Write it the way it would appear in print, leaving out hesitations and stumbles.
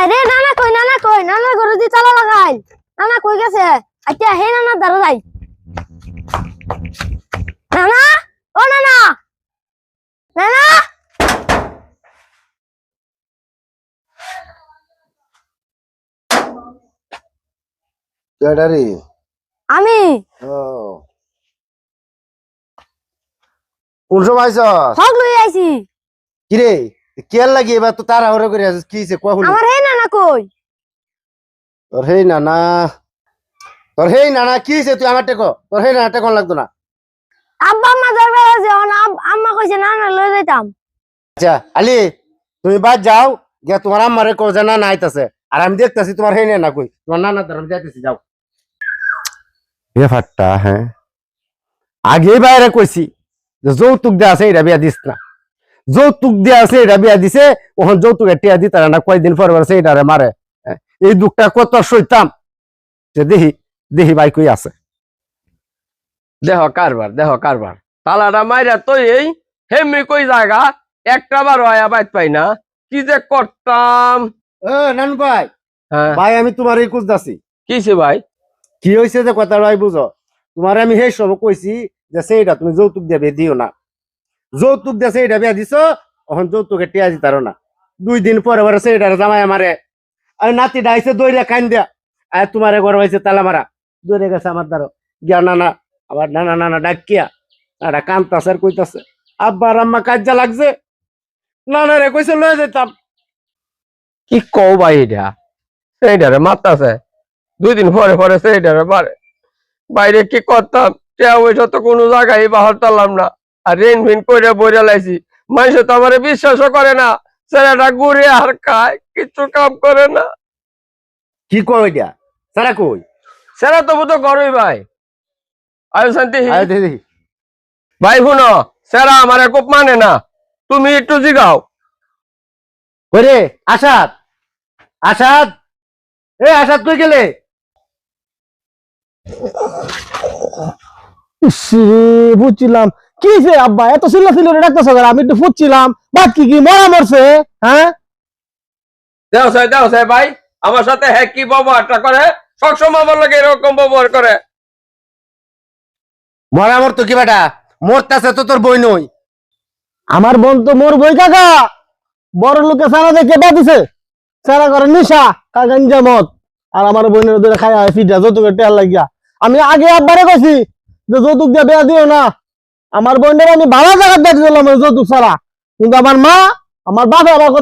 আরে নানা কই নানা ঘরে দি তালা লাগাই নানা কই গেছে আচ্ছা হে নানা দাঁড়া যাই নানা ও নানা নানা কেডারি আমি ও কোন সময় আইছ হক লই আইছি কি রে কেল লাগি এবার তো তাড়াহুড়ো করে আছিস কি হইছে কখন আমার হে নানা কই তোর হেই নানা কি হইছে তুই আমার টেকো তোর হেই নানা টেকন লাগতো না আব্বা আম্মা দরবার আছে আম্মা কইছে নানা লই যাইতাম আচ্ছা আলি তুমি বাদ যাও গিয়া তোমার আম্মারে কও যে নানা আইতাছে আর আমি দেখতাছি তোমার হেই না কই তোমার নানা তার আমি যাইতেছি যাও এ ফাট্টা হ্যাঁ আগেই বাইরে কইছি যে যৌতুক দেয়া আছে এটা বিয়া দিস না যৌতুক দেয়া আছে এটা বিয়া দিছে ওখান যৌতুকে টিয়া দিতারা না কয়দিন পর পর সেইটারে মারে এই দুঃখটা কত সইতাম যে দেখি দেখি ভাই কই আছে দেহ কারবার তালাটা মাইরা তো এই হেমরি কই জায়গা একটা বারো আয়া বাইত পাই না কি যে করতাম। নানু ভাই হ্যাঁ ভাই আমি তোমার এই খুঁজতাছি কিছে ভাই কি হয়েছে যে কথা ভাই বুঝো তোমার আমি সেই সব কইছি যে সেইটা তুমি যৌতুক দিয়ে বিয়ে দিও না যৌতুক দিয়ে সেইটা বিয়া দিছ এখন যৌতুকে টিয়া দিতারো না 2 দিন পরে পরে সেইটারে জামাই আমারে আর নাতি ডাইছে দইরা কান দেয়া আর তোমারে ঘর হয়েছে তালা মারা দৌড়ে গেছে আমার দ্বারা গিয়া নানা আবার নানা নানা ডাকিয়া আর কান্তাছে আর কইতাছে আব্বা আর আম্মা কাজা লাগছে নানা রে কইছে লয়ে যেতাম কি কও ভাই এটা সেইটারে মারতাছে 2 দিন পরে পরে সেইটারে মারে বাইরে কি করতাম টিয়া পয়সা তো কোনো জায়গায় বাহার তালাম না আর ঋণ ফিন করে বইরা লাইছি মানুষ তো আমার বিশ্বাসও করে না ছেলেটা ঘুরে আর খায় কিছু কাম করে না কি কই দিয়া সারা কই সেটা তো বুঝো করই ভাই আয়ু শান্তি আয় দেখি ভাই শুনো সেরা আমারে খুব মানে না তুমি একটু জিগাও ওরে আসাদ আসাদ এ আসাদ কই গেলে বুঝছিলাম কি যে আব্বা এত চিল্লা চিল্লা ডাক্তার সকাল আমি একটু ফুটছিলাম বাকি কি মরা মরছে হ্যাঁ দেও সাহেব ভাই আমার সাথে হ্যাঁ কি ব্যবহারটা করে সবসময় আমার লাগে এরকম ব্যবহার করে মরা মর তো কি বেটা মরতাছে তো তোর বই নই আমার বোন তো মোর বই কাকা বড় লোকে সারা দেখে বাদিছে সারা করে নিশা কাগাঞ্জা মত আর আমার বোনের ওদের খাই ফিটা যৌতুকের টেয়ার লাগিয়া আমি আগে আব্বারে কইছি যে যৌতুক দিয়ে বিয়া দিও না আমার বোনের আমি ভালো জায়গা দেখে দিলাম যৌতুক ছাড়া কিন্তু আমার মা আমার বাবা আমার